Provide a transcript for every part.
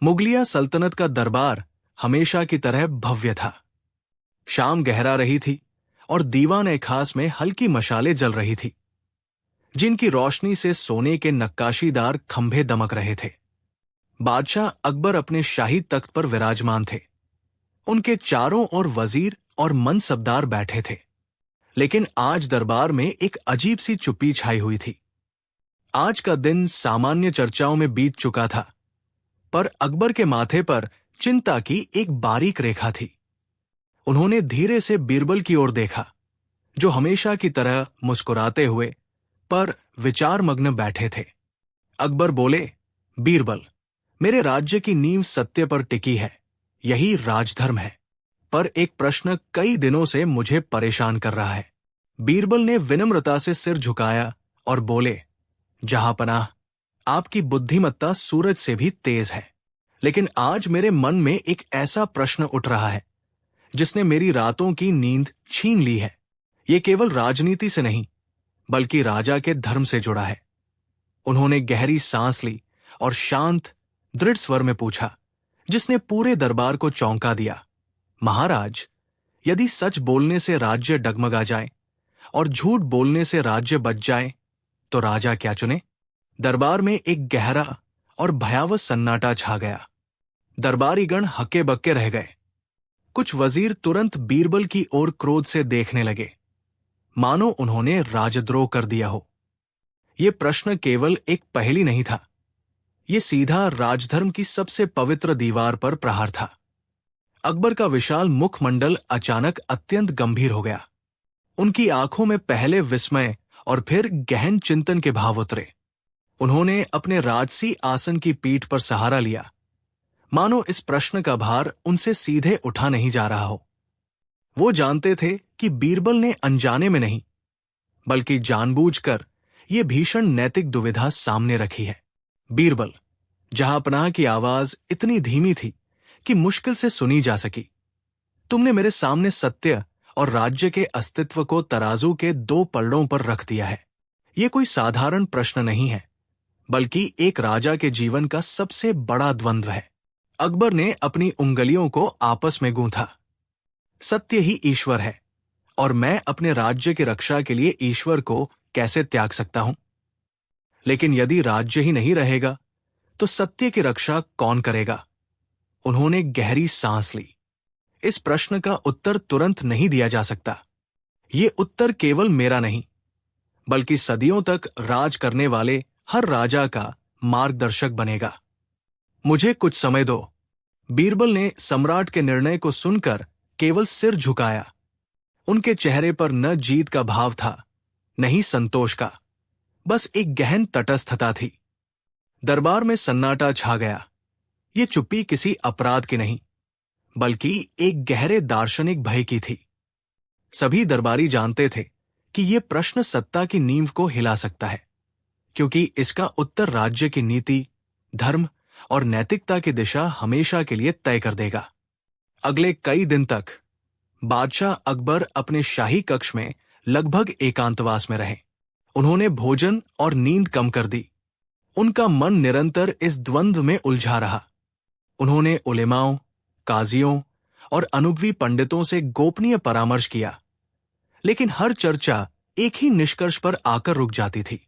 मुगलिया सल्तनत का दरबार हमेशा की तरह भव्य था। शाम गहरा रही थी और दीवान खास में हल्की मशालें जल रही थी, जिनकी रोशनी से सोने के नक्काशीदार खंभे दमक रहे थे। बादशाह अकबर अपने शाही तख्त पर विराजमान थे। उनके चारों ओर वजीर और मनसबदार बैठे थे, लेकिन आज दरबार में एक अजीब सी चुप्पी छाई हुई थी। आज का दिन सामान्य चर्चाओं में बीत चुका था, पर अकबर के माथे पर चिंता की एक बारीक रेखा थी। उन्होंने धीरे से बीरबल की ओर देखा, जो हमेशा की तरह मुस्कुराते हुए पर विचारमग्न बैठे थे। अकबर बोले, बीरबल, मेरे राज्य की नींव सत्य पर टिकी है, यही राजधर्म है। पर एक प्रश्न कई दिनों से मुझे परेशान कर रहा है। बीरबल ने विनम्रता से सिर झुकाया और बोले, जहांपनाह, आपकी बुद्धिमत्ता सूरज से भी तेज है, लेकिन आज मेरे मन में एक ऐसा प्रश्न उठ रहा है जिसने मेरी रातों की नींद छीन ली है। ये केवल राजनीति से नहीं, बल्कि राजा के धर्म से जुड़ा है। उन्होंने गहरी सांस ली और शांत, दृढ़ स्वर में पूछा, जिसने पूरे दरबार को चौंका दिया, महाराज, यदि सच बोलने से राज्य डगमगा जाए और झूठ बोलने से राज्य बच जाए, तो राजा क्या चुने? दरबार में एक गहरा और भयावह सन्नाटा छा गया। दरबारीगण हक्के बक्के रह गए। कुछ वजीर तुरंत बीरबल की ओर क्रोध से देखने लगे, मानो उन्होंने राजद्रोह कर दिया हो। यह प्रश्न केवल एक पहेली नहीं था, यह सीधा राजधर्म की सबसे पवित्र दीवार पर प्रहार था। अकबर का विशाल मुखमंडल अचानक अत्यंत गंभीर हो गया। उनकी आंखों में पहले विस्मय और फिर गहन चिंतन के भाव उतरे। उन्होंने अपने राजसी आसन की पीठ पर सहारा लिया, मानो इस प्रश्न का भार उनसे सीधे उठा नहीं जा रहा हो। वो जानते थे कि बीरबल ने अनजाने में नहीं, बल्कि जानबूझकर ये भीषण नैतिक दुविधा सामने रखी है। बीरबल, जहांपनाह की आवाज इतनी धीमी थी कि मुश्किल से सुनी जा सकी, तुमने मेरे सामने सत्य और राज्य के अस्तित्व को तराजू के दो पलड़ों पर रख दिया है। यह कोई साधारण प्रश्न नहीं है, बल्कि एक राजा के जीवन का सबसे बड़ा द्वंद्व है। अकबर ने अपनी उंगलियों को आपस में गूंथा। सत्य ही ईश्वर है, और मैं अपने राज्य की रक्षा के लिए ईश्वर को कैसे त्याग सकता हूं? लेकिन यदि राज्य ही नहीं रहेगा, तो सत्य की रक्षा कौन करेगा? उन्होंने गहरी सांस ली। इस प्रश्न का उत्तर तुरंत नहीं दिया जा सकता। ये उत्तर केवल मेरा नहीं, बल्कि सदियों तक राज करने वाले हर राजा का मार्गदर्शक बनेगा। मुझे कुछ समय दो। बीरबल ने सम्राट के निर्णय को सुनकर केवल सिर झुकाया। उनके चेहरे पर न जीत का भाव था, न ही संतोष का, बस एक गहन तटस्थता थी। दरबार में सन्नाटा छा गया। ये चुप्पी किसी अपराध की नहीं, बल्कि एक गहरे दार्शनिक भय की थी। सभी दरबारी जानते थे कि यह प्रश्न सत्ता की नींव को हिला सकता है, क्योंकि इसका उत्तर राज्य की नीति, धर्म और नैतिकता की दिशा हमेशा के लिए तय कर देगा। अगले कई दिन तक बादशाह अकबर अपने शाही कक्ष में लगभग एकांतवास में रहे। उन्होंने भोजन और नींद कम कर दी। उनका मन निरंतर इस द्वंद्व में उलझा रहा। उन्होंने उलेमाओं, काजियों और अनुभवी पंडितों से गोपनीय परामर्श किया, लेकिन हर चर्चा एक ही निष्कर्ष पर आकर रुक जाती थी।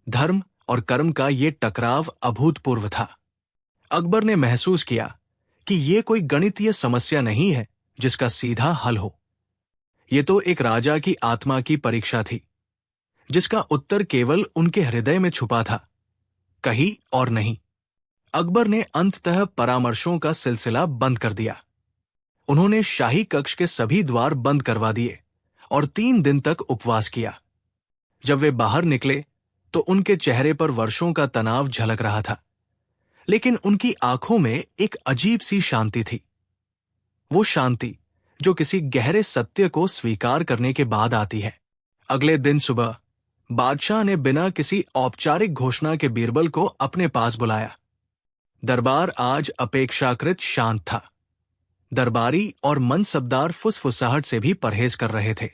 धर्म और कर्म का ये टकराव अभूतपूर्व था। अकबर ने महसूस किया कि ये कोई गणितीय समस्या नहीं है जिसका सीधा हल हो। ये तो एक राजा की आत्मा की परीक्षा थी, जिसका उत्तर केवल उनके हृदय में छुपा था, कहीं और नहीं। अकबर ने अंततः परामर्शों का सिलसिला बंद कर दिया। उन्होंने शाही कक्ष के सभी द्वार बंद करवा दिए और 3 दिन तक उपवास किया। जब वे बाहर निकले तो उनके चेहरे पर वर्षों का तनाव झलक रहा था, लेकिन उनकी आंखों में एक अजीब सी शांति थी। वो शांति जो किसी गहरे सत्य को स्वीकार करने के बाद आती है। अगले दिन सुबह बादशाह ने बिना किसी औपचारिक घोषणा के बीरबल को अपने पास बुलाया। दरबार आज अपेक्षाकृत शांत था। दरबारी और मनसबदार फुसफुसाहट से भी परहेज कर रहे थे।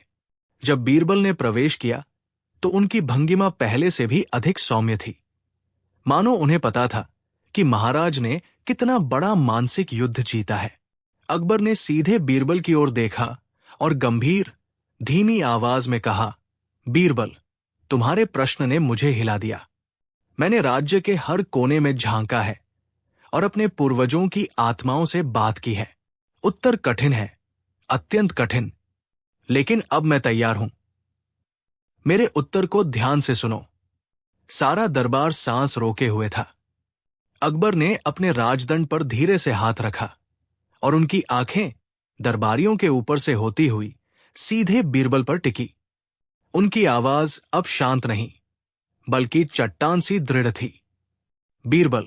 जब बीरबल ने प्रवेश किया तो उनकी भंगिमा पहले से भी अधिक सौम्य थी, मानो उन्हें पता था कि महाराज ने कितना बड़ा मानसिक युद्ध जीता है। अकबर ने सीधे बीरबल की ओर देखा और गंभीर, धीमी आवाज में कहा, बीरबल, तुम्हारे प्रश्न ने मुझे हिला दिया। मैंने राज्य के हर कोने में झांका है और अपने पूर्वजों की आत्माओं से बात की है। उत्तर कठिन है, अत्यंत कठिन, लेकिन अब मैं तैयार हूं। मेरे उत्तर को ध्यान से सुनो। सारा दरबार सांस रोके हुए था। अकबर ने अपने राजदंड पर धीरे से हाथ रखा और उनकी आंखें दरबारियों के ऊपर से होती हुई सीधे बीरबल पर टिकी। उनकी आवाज अब शांत नहीं, बल्कि चट्टान सी दृढ़ थी। बीरबल,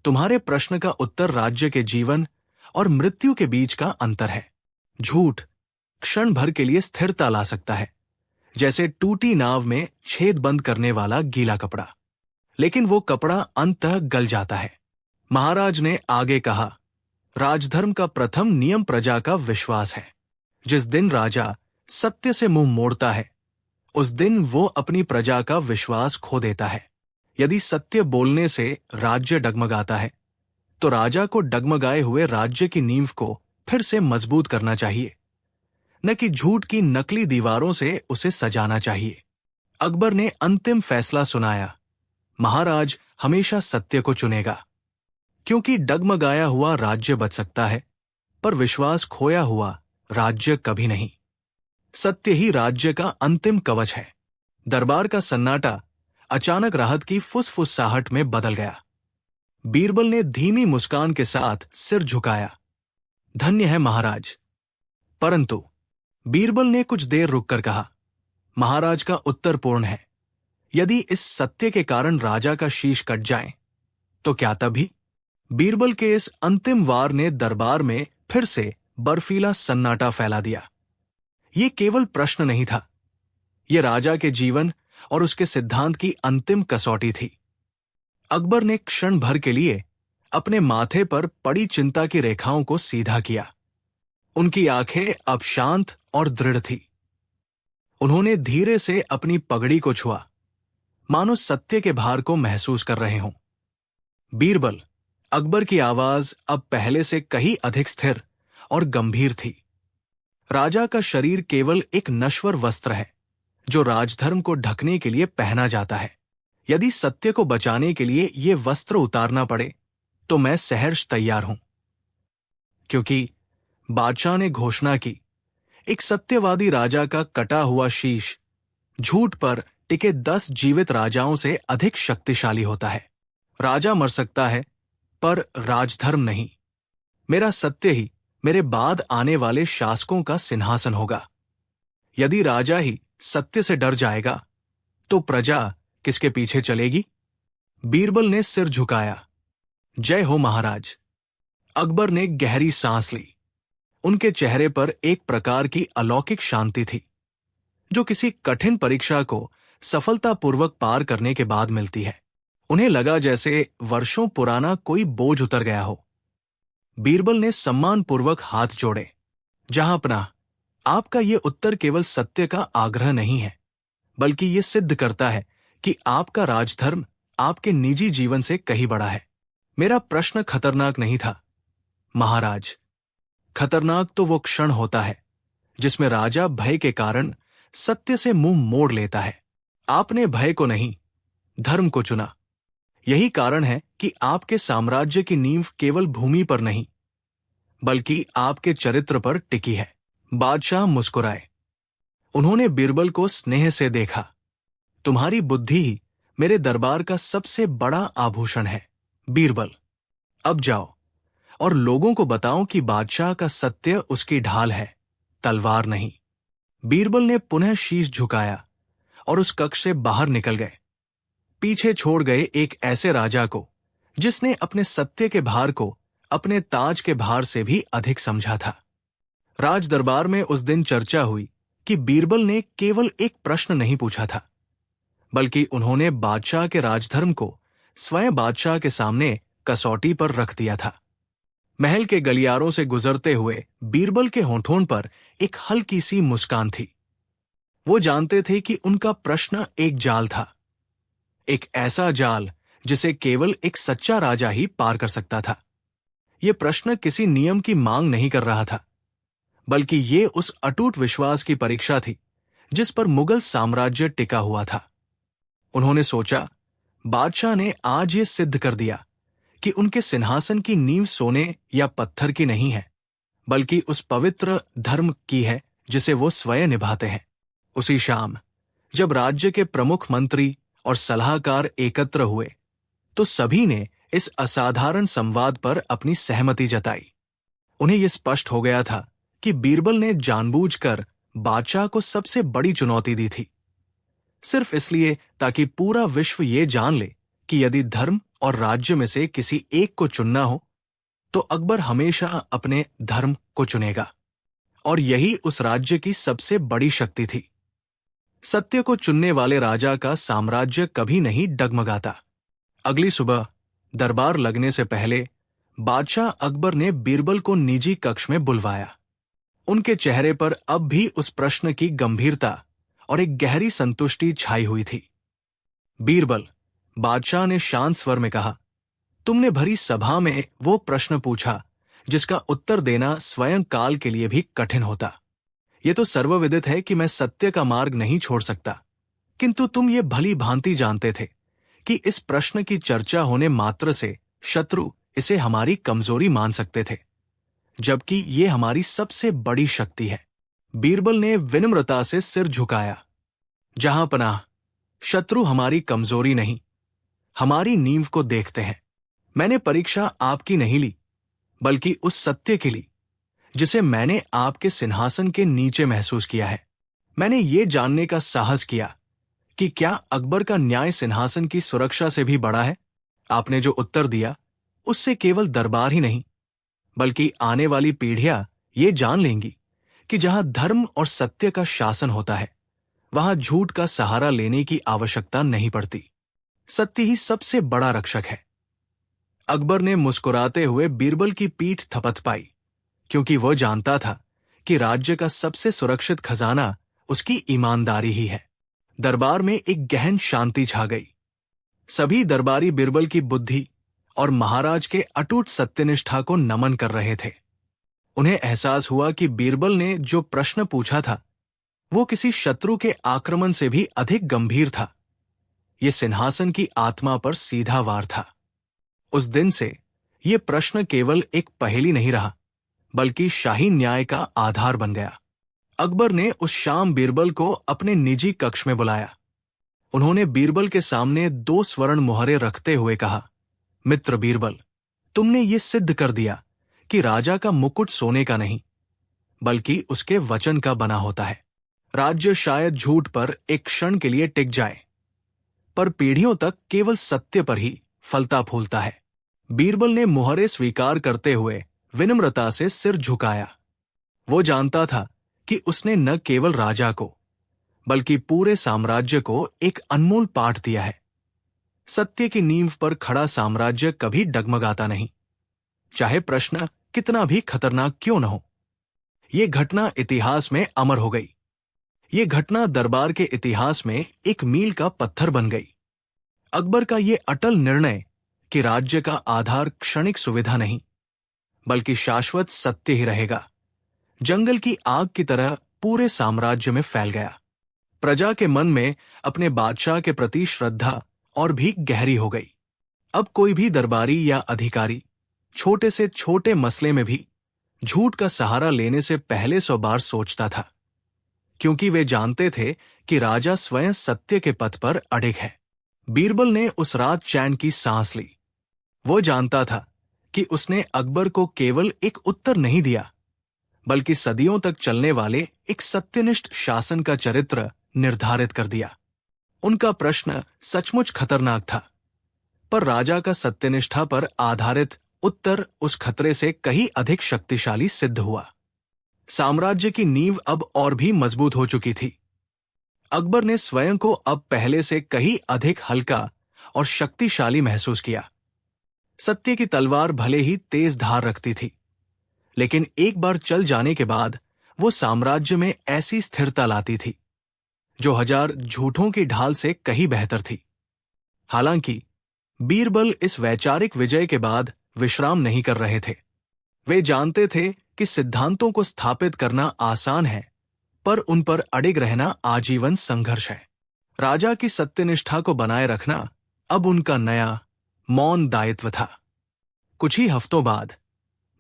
तुम्हारे प्रश्न का उत्तर राज्य के जीवन और मृत्यु के बीच का अंतर है। झूठ क्षण भर के लिए स्थिरता ला सकता है, जैसे टूटी नाव में छेद बंद करने वाला गीला कपड़ा, लेकिन वो कपड़ा अंततः गल जाता है। महाराज ने आगे कहा, राजधर्म का प्रथम नियम प्रजा का विश्वास है। जिस दिन राजा सत्य से मुंह मोड़ता है, उस दिन वो अपनी प्रजा का विश्वास खो देता है। यदि सत्य बोलने से राज्य डगमगाता है, तो राजा को डगमगाए हुए राज्य की नींव को फिर से मजबूत करना चाहिए, न कि झूठ की नकली दीवारों से उसे सजाना चाहिए। अकबर ने अंतिम फैसला सुनाया, महाराज हमेशा सत्य को चुनेगा, क्योंकि डगमगाया हुआ राज्य बच सकता है, पर विश्वास खोया हुआ राज्य कभी नहीं। सत्य ही राज्य का अंतिम कवच है। दरबार का सन्नाटा अचानक राहत की फुसफुसाहट में बदल गया। बीरबल ने धीमी मुस्कान के साथ सिर झुकाया, धन्य है महाराज। परंतु बीरबल ने कुछ देर रुककर कहा, महाराज का उत्तर पूर्ण है। यदि इस सत्य के कारण राजा का शीश कट जाए, तो क्या तभी? बीरबल के इस अंतिम वार ने दरबार में फिर से बर्फीला सन्नाटा फैला दिया। ये केवल प्रश्न नहीं था, ये राजा के जीवन और उसके सिद्धांत की अंतिम कसौटी थी। अकबर ने क्षण भर के लिए अपने माथे पर पड़ी चिंता की रेखाओं को सीधा किया। उनकी आंखें अब शांत और दृढ़ थी। उन्होंने धीरे से अपनी पगड़ी को छुआ, मानो सत्य के भार को महसूस कर रहे हों। बीरबल, अकबर की आवाज अब पहले से कहीं अधिक स्थिर और गंभीर थी। राजा का शरीर केवल एक नश्वर वस्त्र है, जो राजधर्म को ढकने के लिए पहना जाता है। यदि सत्य को बचाने के लिए ये वस्त्र उतारना पड़े, तो मैं सहर्ष तैयार हूं, क्योंकि बादशाह ने घोषणा की, एक सत्यवादी राजा का कटा हुआ शीश झूठ पर टिके 10 जीवित राजाओं से अधिक शक्तिशाली होता है। राजा मर सकता है, पर राजधर्म नहीं। मेरा सत्य ही मेरे बाद आने वाले शासकों का सिंहासन होगा। यदि राजा ही सत्य से डर जाएगा, तो प्रजा किसके पीछे चलेगी? बीरबल ने सिर झुकाया, जय हो महाराज। अकबर ने गहरी सांस ली। उनके चेहरे पर एक प्रकार की अलौकिक शांति थी, जो किसी कठिन परीक्षा को सफलतापूर्वक पार करने के बाद मिलती है। उन्हें लगा जैसे वर्षों पुराना कोई बोझ उतर गया हो। बीरबल ने सम्मानपूर्वक हाथ जोड़े, जहांपनाह, आपका ये उत्तर केवल सत्य का आग्रह नहीं है, बल्कि ये सिद्ध करता है कि आपका राजधर्म आपके निजी जीवन से कहीं बड़ा है। मेरा प्रश्न खतरनाक नहीं था महाराज। खतरनाक तो वो क्षण होता है जिसमें राजा भय के कारण सत्य से मुंह मोड़ लेता है। आपने भय को नहीं, धर्म को चुना। यही कारण है कि आपके साम्राज्य की नींव केवल भूमि पर नहीं, बल्कि आपके चरित्र पर टिकी है। बादशाह मुस्कुराए। उन्होंने बीरबल को स्नेह से देखा। तुम्हारी बुद्धि ही मेरे दरबार का सबसे बड़ा आभूषण है बीरबल। अब जाओ और लोगों को बताओ कि बादशाह का सत्य उसकी ढाल है, तलवार नहीं। बीरबल ने पुनः शीश झुकाया और उस कक्ष से बाहर निकल गए, पीछे छोड़ गए एक ऐसे राजा को जिसने अपने सत्य के भार को अपने ताज के भार से भी अधिक समझा था। राज दरबार में उस दिन चर्चा हुई कि बीरबल ने केवल एक प्रश्न नहीं पूछा था, बल्कि उन्होंने बादशाह के राजधर्म को स्वयं बादशाह के सामने कसौटी पर रख दिया था। महल के गलियारों से गुजरते हुए बीरबल के होंठों पर एक हल्की सी मुस्कान थी। वो जानते थे कि उनका प्रश्न एक जाल था, एक ऐसा जाल जिसे केवल एक सच्चा राजा ही पार कर सकता था। यह प्रश्न किसी नियम की मांग नहीं कर रहा था, बल्कि ये उस अटूट विश्वास की परीक्षा थी जिस पर मुगल साम्राज्य टिका हुआ था। उन्होंने सोचा, बादशाह ने आज ये सिद्ध कर दिया कि उनके सिंहासन की नींव सोने या पत्थर की नहीं है, बल्कि उस पवित्र धर्म की है जिसे वो स्वयं निभाते हैं। उसी शाम जब राज्य के प्रमुख मंत्री और सलाहकार एकत्र हुए, तो सभी ने इस असाधारण संवाद पर अपनी सहमति जताई। उन्हें यह स्पष्ट हो गया था कि बीरबल ने जानबूझकर बादशाह को सबसे बड़ी चुनौती दी थी, सिर्फ इसलिए ताकि पूरा विश्व ये जान ले कि यदि धर्म और राज्य में से किसी एक को चुनना हो, तो अकबर हमेशा अपने धर्म को चुनेगा, और यही उस राज्य की सबसे बड़ी शक्ति थी। सत्य को चुनने वाले राजा का साम्राज्य कभी नहीं डगमगाता। अगली सुबह दरबार लगने से पहले बादशाह अकबर ने बीरबल को निजी कक्ष में बुलवाया। उनके चेहरे पर अब भी उस प्रश्न की गंभीरता और एक गहरी संतुष्टि छाई हुई थी। बीरबल, बादशाह ने शांत स्वर में कहा, तुमने भरी सभा में वो प्रश्न पूछा जिसका उत्तर देना स्वयं काल के लिए भी कठिन होता। ये तो सर्वविदित है कि मैं सत्य का मार्ग नहीं छोड़ सकता, किंतु तुम ये भली भांति जानते थे कि इस प्रश्न की चर्चा होने मात्र से शत्रु इसे हमारी कमजोरी मान सकते थे, जबकि ये हमारी सबसे बड़ी शक्ति है। बीरबल ने विनम्रता से सिर झुकाया। जहां पनाह, शत्रु हमारी कमजोरी नहीं, हमारी नींव को देखते हैं। मैंने परीक्षा आपकी नहीं ली, बल्कि उस सत्य की ली जिसे मैंने आपके सिंहासन के नीचे महसूस किया है। मैंने ये जानने का साहस किया कि क्या अकबर का न्याय सिंहासन की सुरक्षा से भी बड़ा है। आपने जो उत्तर दिया, उससे केवल दरबार ही नहीं, बल्कि आने वाली पीढ़ियां ये जान लेंगी कि जहां धर्म और सत्य का शासन होता है, वहां झूठ का सहारा लेने की आवश्यकता नहीं पड़ती। सत्य ही सबसे बड़ा रक्षक है। अकबर ने मुस्कुराते हुए बीरबल की पीठ थपथपाई, क्योंकि वह जानता था कि राज्य का सबसे सुरक्षित खजाना उसकी ईमानदारी ही है। दरबार में एक गहन शांति छा गई। सभी दरबारी बीरबल की बुद्धि और महाराज के अटूट सत्यनिष्ठा को नमन कर रहे थे। उन्हें एहसास हुआ कि बीरबल ने जो प्रश्न पूछा था, वो किसी शत्रु के आक्रमण से भी अधिक गंभीर था। ये सिंहासन की आत्मा पर सीधा वार था। उस दिन से ये प्रश्न केवल एक पहेली नहीं रहा, बल्कि शाही न्याय का आधार बन गया। अकबर ने उस शाम बीरबल को अपने निजी कक्ष में बुलाया। उन्होंने बीरबल के सामने 2 स्वर्ण मुहरे रखते हुए कहा, मित्र बीरबल, तुमने ये सिद्ध कर दिया कि राजा का मुकुट सोने का नहीं, बल्कि उसके वचन का बना होता है। राज्य शायद झूठ पर एक क्षण के लिए टिक जाए, पर पीढ़ियों तक केवल सत्य पर ही फलता फूलता है। बीरबल ने मुहरे स्वीकार करते हुए विनम्रता से सिर झुकाया। वो जानता था कि उसने न केवल राजा को, बल्कि पूरे साम्राज्य को एक अनमोल पाठ दिया है। सत्य की नींव पर खड़ा साम्राज्य कभी डगमगाता नहीं, चाहे प्रश्न कितना भी खतरनाक क्यों न हो। ये घटना इतिहास में अमर हो गई। ये घटना दरबार के इतिहास में एक मील का पत्थर बन गई। अकबर का ये अटल निर्णय कि राज्य का आधार क्षणिक सुविधा नहीं, बल्कि शाश्वत सत्य ही रहेगा, जंगल की आग की तरह पूरे साम्राज्य में फैल गया। प्रजा के मन में अपने बादशाह के प्रति श्रद्धा और भी गहरी हो गई। अब कोई भी दरबारी या अधिकारी छोटे से छोटे मसले में भी झूठ का सहारा लेने से पहले 100 बार सोचता था, क्योंकि वे जानते थे कि राजा स्वयं सत्य के पथ पर अडिग है। बीरबल ने उस रात चैन की सांस ली। वो जानता था कि उसने अकबर को केवल एक उत्तर नहीं दिया, बल्कि सदियों तक चलने वाले एक सत्यनिष्ठ शासन का चरित्र निर्धारित कर दिया। उनका प्रश्न सचमुच खतरनाक था, पर राजा का सत्यनिष्ठा पर आधारित उत्तर उस खतरे से कहीं अधिक शक्तिशाली सिद्ध हुआ। साम्राज्य की नींव अब और भी मजबूत हो चुकी थी। अकबर ने स्वयं को अब पहले से कहीं अधिक हल्का और शक्तिशाली महसूस किया। सत्य की तलवार भले ही तेज धार रखती थी, लेकिन एक बार चल जाने के बाद वो साम्राज्य में ऐसी स्थिरता लाती थी जो 1000 झूठों की ढाल से कहीं बेहतर थी। हालांकि बीरबल इस वैचारिक विजय के बाद विश्राम नहीं कर रहे थे। वे जानते थे कि सिद्धांतों को स्थापित करना आसान है, पर उन पर अडिग रहना आजीवन संघर्ष है। राजा की सत्यनिष्ठा को बनाए रखना अब उनका नया मौन दायित्व था। कुछ ही हफ्तों बाद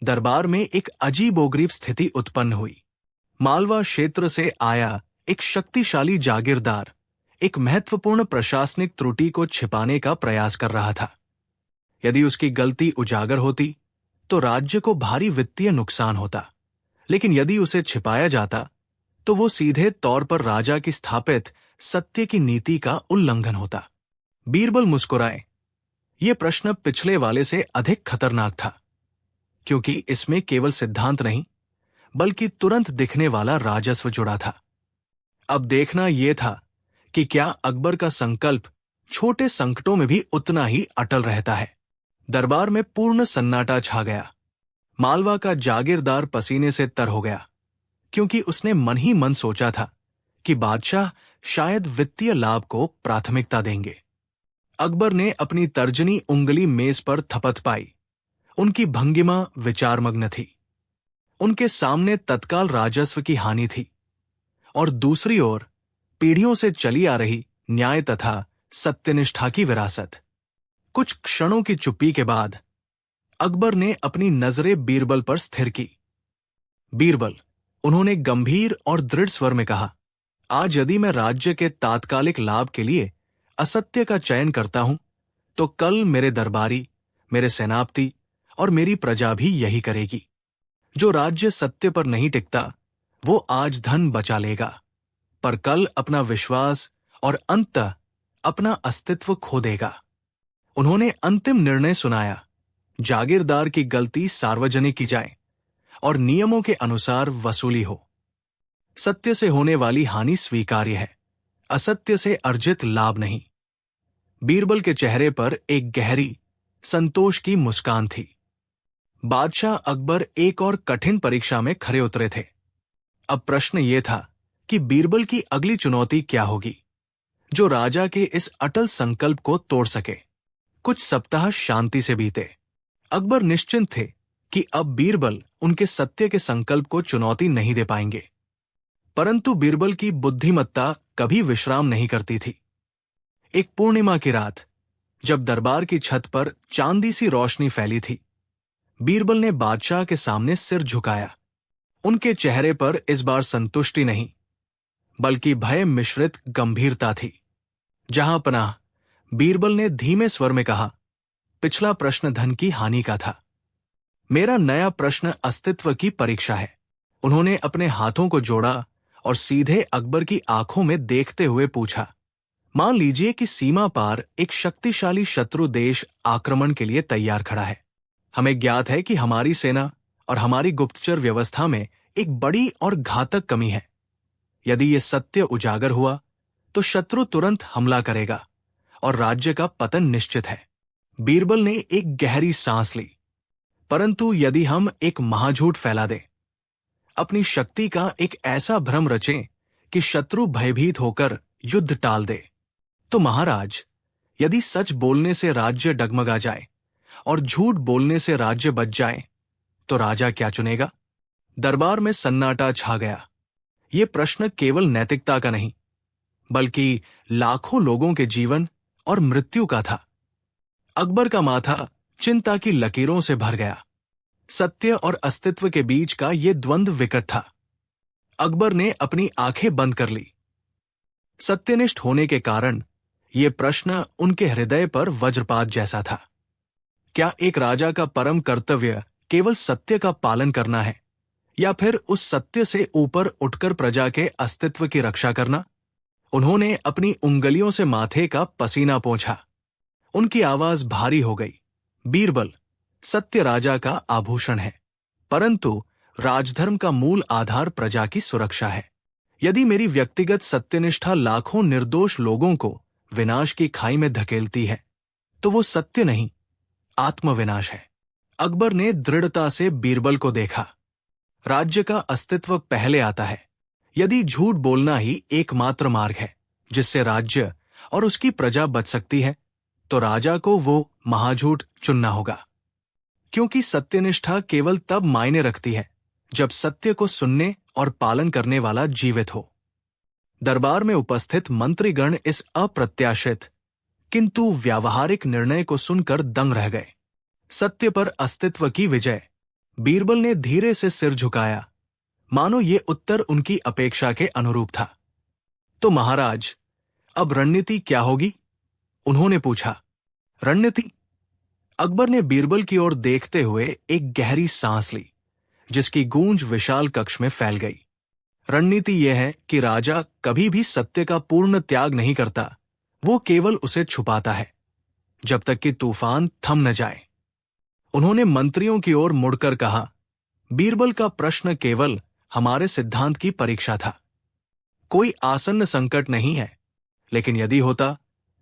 दरबार में एक अजीबोगरीब स्थिति उत्पन्न हुई। मालवा क्षेत्र से आया एक शक्तिशाली जागीरदार एक महत्वपूर्ण प्रशासनिक त्रुटि को छिपाने का प्रयास कर रहा था। यदि उसकी गलती उजागर होती तो राज्य को भारी वित्तीय नुकसान होता, लेकिन यदि उसे छिपाया जाता तो वो सीधे तौर पर राजा की स्थापित सत्य की नीति का उल्लंघन होता। बीरबल मुस्कुराए। ये प्रश्न पिछले वाले से अधिक खतरनाक था, क्योंकि इसमें केवल सिद्धांत नहीं बल्कि तुरंत दिखने वाला राजस्व जुड़ा था। अब देखना यह था कि क्या अकबर का संकल्प छोटे संकटों में भी उतना ही अटल रहता है। दरबार में पूर्ण सन्नाटा छा गया। मालवा का जागीरदार पसीने से तर हो गया, क्योंकि उसने मन ही मन सोचा था कि बादशाह शायद वित्तीय लाभ को प्राथमिकता देंगे। अकबर ने अपनी तर्जनी उंगली मेज पर थपथ पाई। उनकी भंगिमा विचारमग्न थी। उनके सामने तत्काल राजस्व की हानि थी और दूसरी ओर पीढ़ियों से चली आ रही न्याय तथा सत्यनिष्ठा की विरासत। कुछ क्षणों की चुप्पी के बाद अकबर ने अपनी नजरें बीरबल पर स्थिर की। बीरबल, उन्होंने गंभीर और दृढ़ स्वर में कहा, आज यदि मैं राज्य के तात्कालिक लाभ के लिए असत्य का चयन करता हूं तो कल मेरे दरबारी, मेरे सेनापति और मेरी प्रजा भी यही करेगी। जो राज्य सत्य पर नहीं टिकता वो आज धन बचा लेगा, पर कल अपना विश्वास और अंततः अपना अस्तित्व खो देगा। उन्होंने अंतिम निर्णय सुनाया, जागीरदार की गलती सार्वजनिक की जाए और नियमों के अनुसार वसूली हो। सत्य से होने वाली हानि स्वीकार्य है, असत्य से अर्जित लाभ नहीं। बीरबल के चेहरे पर एक गहरी संतोष की मुस्कान थी। बादशाह अकबर एक और कठिन परीक्षा में खरे उतरे थे। अब प्रश्न यह था कि बीरबल की अगली चुनौती क्या होगी, जो राजा के इस अटल संकल्प को तोड़ सके। कुछ सप्ताह शांति से बीते। अकबर निश्चिंत थे कि अब बीरबल उनके सत्य के संकल्प को चुनौती नहीं दे पाएंगे। परंतु बीरबल की बुद्धिमत्ता कभी विश्राम नहीं करती थी। एक पूर्णिमा की रात, जब दरबार की छत पर चांदी सी रोशनी फैली थी, बीरबल ने बादशाह के सामने सिर झुकाया। उनके चेहरे पर इस बार संतुष्टि नहीं बल्कि भय मिश्रित गंभीरता थी। जहां पनाह, बीरबल ने धीमे स्वर में कहा, पिछला प्रश्न धन की हानि का था, मेरा नया प्रश्न अस्तित्व की परीक्षा है। उन्होंने अपने हाथों को जोड़ा और सीधे अकबर की आंखों में देखते हुए पूछा, मान लीजिए कि सीमा पार एक शक्तिशाली शत्रु देश आक्रमण के लिए तैयार खड़ा है। हमें ज्ञात है कि हमारी सेना और हमारी गुप्तचर व्यवस्था में एक बड़ी और घातक कमी है। यदि यह सत्य उजागर हुआ तो शत्रु तुरंत हमला करेगा और राज्य का पतन निश्चित है। बीरबल ने एक गहरी सांस ली। परंतु यदि हम एक महाझूठ फैला दें, अपनी शक्ति का एक ऐसा भ्रम रचें कि शत्रु भयभीत होकर युद्ध टाल दे, तो महाराज, यदि सच बोलने से राज्य डगमगा जाए और झूठ बोलने से राज्य बच जाए, तो राजा क्या चुनेगा? दरबार में सन्नाटा छा गया। ये प्रश्न केवल नैतिकता का नहीं बल्कि लाखों लोगों के जीवन और मृत्यु का था। अकबर का माथा चिंता की लकीरों से भर गया। सत्य और अस्तित्व के बीच का यह द्वंद्व विकट था। अकबर ने अपनी आंखें बंद कर ली। सत्यनिष्ठ होने के कारण यह प्रश्न उनके हृदय पर वज्रपात जैसा था। क्या एक राजा का परम कर्तव्य केवल सत्य का पालन करना है, या फिर उस सत्य से ऊपर उठकर प्रजा के अस्तित्व की रक्षा करना? उन्होंने अपनी उंगलियों से माथे का पसीना पोंछा। उनकी आवाज भारी हो गई। बीरबल, सत्य राजा का आभूषण है, परंतु राजधर्म का मूल आधार प्रजा की सुरक्षा है। यदि मेरी व्यक्तिगत सत्यनिष्ठा लाखों निर्दोष लोगों को विनाश की खाई में धकेलती है, तो वो सत्य नहीं, आत्मविनाश है। अकबर ने दृढ़ता से बीरबल को देखा। राज्य का अस्तित्व पहले आता है। यदि झूठ बोलना ही एकमात्र मार्ग है जिससे राज्य और उसकी प्रजा बच सकती है, तो राजा को वो महाझूठ चुनना होगा, क्योंकि सत्यनिष्ठा केवल तब मायने रखती है जब सत्य को सुनने और पालन करने वाला जीवित हो। दरबार में उपस्थित मंत्रीगण इस अप्रत्याशित किंतु व्यावहारिक निर्णय को सुनकर दंग रह गए। सत्य पर अस्तित्व की विजय। बीरबल ने धीरे से सिर झुकाया, मानो ये उत्तर उनकी अपेक्षा के अनुरूप था। तो महाराज, अब रणनीति क्या होगी? उन्होंने पूछा। रणनीति? अकबर ने बीरबल की ओर देखते हुए एक गहरी सांस ली, जिसकी गूंज विशाल कक्ष में फैल गई। रणनीति यह है कि राजा कभी भी सत्य का पूर्ण त्याग नहीं करता, वो केवल उसे छुपाता है, जब तक कि तूफान थम न जाए। उन्होंने मंत्रियों की ओर मुड़कर कहा, बीरबल का प्रश्न केवल हमारे सिद्धांत की परीक्षा था। कोई आसन्न संकट नहीं है, लेकिन यदि होता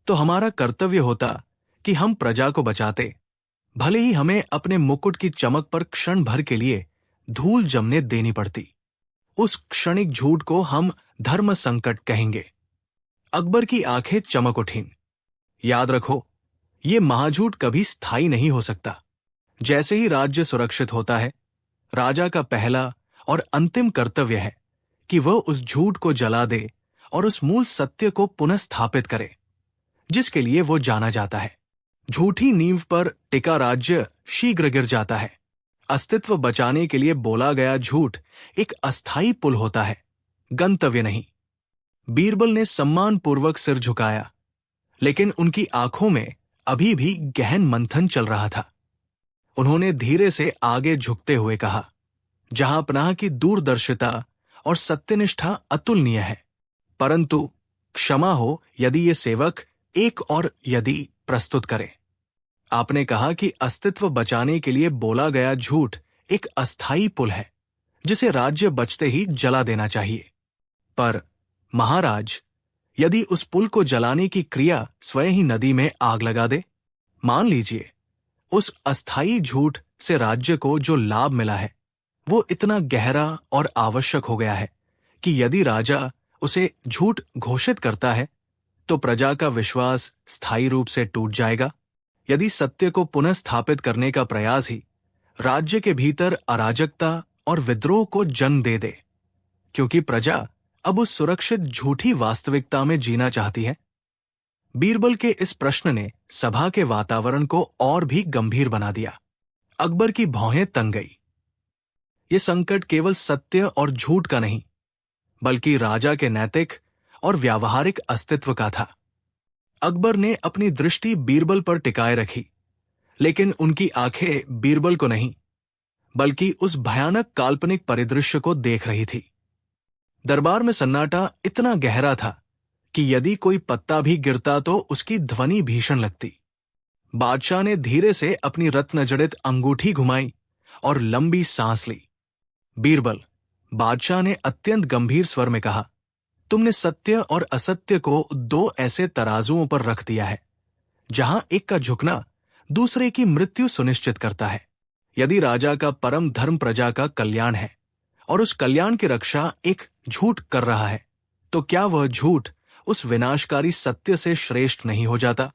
तो हमारा कर्तव्य होता कि हम प्रजा को बचाते, भले ही हमें अपने मुकुट की चमक पर क्षण भर के लिए धूल जमने देनी पड़ती। उस क्षणिक झूठ को हम धर्म संकट कहेंगे। अकबर की आंखें चमक उठीं। याद रखो, ये महाझूठ कभी स्थायी नहीं हो सकता। जैसे ही राज्य सुरक्षित होता है, राजा का पहला और अंतिम कर्तव्य है कि वह उस झूठ को जला दे और उस मूल सत्य को पुनः स्थापित करे जिसके लिए वो जाना जाता है। झूठी नींव पर टिका राज्य शीघ्र गिर जाता है। अस्तित्व बचाने के लिए बोला गया झूठ एक अस्थायी पुल होता है, गंतव्य नहीं। बीरबल ने सम्मानपूर्वक सिर झुकाया, लेकिन उनकी आंखों में अभी भी गहन मंथन चल रहा था। उन्होंने धीरे से आगे झुकते हुए कहा, जहांपनाह की दूरदर्शिता और सत्यनिष्ठा अतुलनीय है, परंतु क्षमा हो यदि ये सेवक एक और यदि प्रस्तुत करे। आपने कहा कि अस्तित्व बचाने के लिए बोला गया झूठ एक अस्थायी पुल है, जिसे राज्य बचते ही जला देना चाहिए। पर महाराज, यदि उस पुल को जलाने की क्रिया स्वयं ही नदी में आग लगा दे, मान लीजिए उस अस्थायी झूठ से राज्य को जो लाभ मिला है वो इतना गहरा और आवश्यक हो गया है कि यदि राजा उसे झूठ घोषित करता है तो प्रजा का विश्वास स्थायी रूप से टूट जाएगा। यदि सत्य को पुनः स्थापित करने का प्रयास ही राज्य के भीतर अराजकता और विद्रोह को जन्म दे दे, क्योंकि प्रजा अब उस सुरक्षित झूठी वास्तविकता में जीना चाहती है। बीरबल के इस प्रश्न ने सभा के वातावरण को और भी गंभीर बना दिया। अकबर की भौहें तंग गई। ये संकट केवल सत्य और झूठ का नहीं, बल्कि राजा के नैतिक और व्यावहारिक अस्तित्व का था। अकबर ने अपनी दृष्टि बीरबल पर टिकाए रखी, लेकिन उनकी आंखें बीरबल को नहीं, बल्कि उस भयानक काल्पनिक परिदृश्य को देख रही थी। दरबार में सन्नाटा इतना गहरा था कि यदि कोई पत्ता भी गिरता तो उसकी ध्वनि भीषण लगती। बादशाह ने धीरे से अपनी रत्नजड़ित अंगूठी घुमाई और लंबी सांस ली। बीरबल, बादशाह ने अत्यंत गंभीर स्वर में कहा, तुमने सत्य और असत्य को दो ऐसे तराजुओं पर रख दिया है जहां एक का झुकना दूसरे की मृत्यु सुनिश्चित करता है। यदि राजा का परम धर्म प्रजा का कल्याण है और उस कल्याण की रक्षा एक झूठ कर रहा है, तो क्या वह झूठ उस विनाशकारी सत्य से श्रेष्ठ नहीं हो जाता?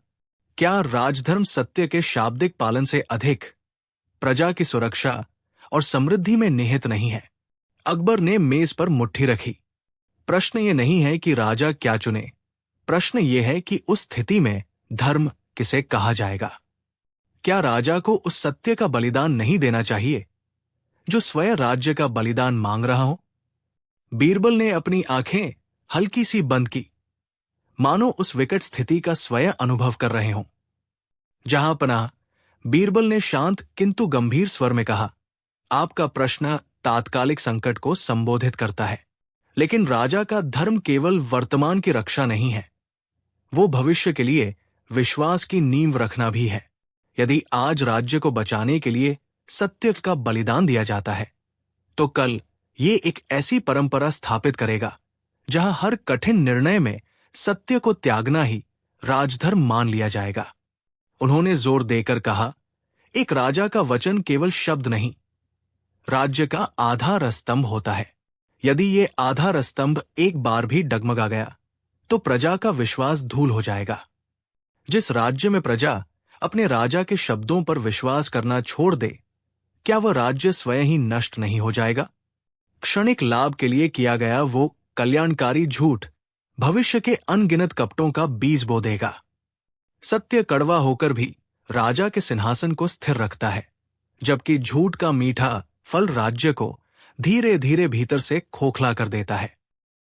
क्या राजधर्म सत्य के शाब्दिक पालन से अधिक प्रजा की सुरक्षा और समृद्धि में निहित नहीं है? अकबर ने मेज पर मुट्ठी रखी। प्रश्न ये नहीं है कि राजा क्या चुने, प्रश्न ये है कि उस स्थिति में धर्म किसे कहा जाएगा। क्या राजा को उस सत्य का बलिदान नहीं देना चाहिए जो स्वयं राज्य का बलिदान मांग रहा हो? बीरबल ने अपनी आंखें हल्की सी बंद की, मानो उस विकट स्थिति का स्वयं अनुभव कर रहे हों। जहांपनाह, बीरबल ने शांत किंतु गंभीर स्वर में कहा, आपका प्रश्न तात्कालिक संकट को संबोधित करता है, लेकिन राजा का धर्म केवल वर्तमान की रक्षा नहीं है, वो भविष्य के लिए विश्वास की नींव रखना भी है। यदि आज राज्य को बचाने के लिए सत्य का बलिदान दिया जाता है, तो कल ये एक ऐसी परंपरा स्थापित करेगा जहां हर कठिन निर्णय में सत्य को त्यागना ही राजधर्म मान लिया जाएगा। उन्होंने जोर देकर कहा, एक राजा का वचन केवल शब्द नहीं, राज्य का आधार स्तंभ होता है। यदि ये आधार स्तंभ एक बार भी डगमगा गया तो प्रजा का विश्वास धूल हो जाएगा। जिस राज्य में प्रजा अपने राजा के शब्दों पर विश्वास करना छोड़ दे, क्या वह राज्य स्वयं ही नष्ट नहीं हो जाएगा? क्षणिक लाभ के लिए किया गया वो कल्याणकारी झूठ भविष्य के अनगिनत कपटों का बीज बो देगा। सत्य कड़वा होकर भी राजा के सिंहासन को स्थिर रखता है, जबकि झूठ का मीठा फल राज्य को धीरे धीरे भीतर से खोखला कर देता है।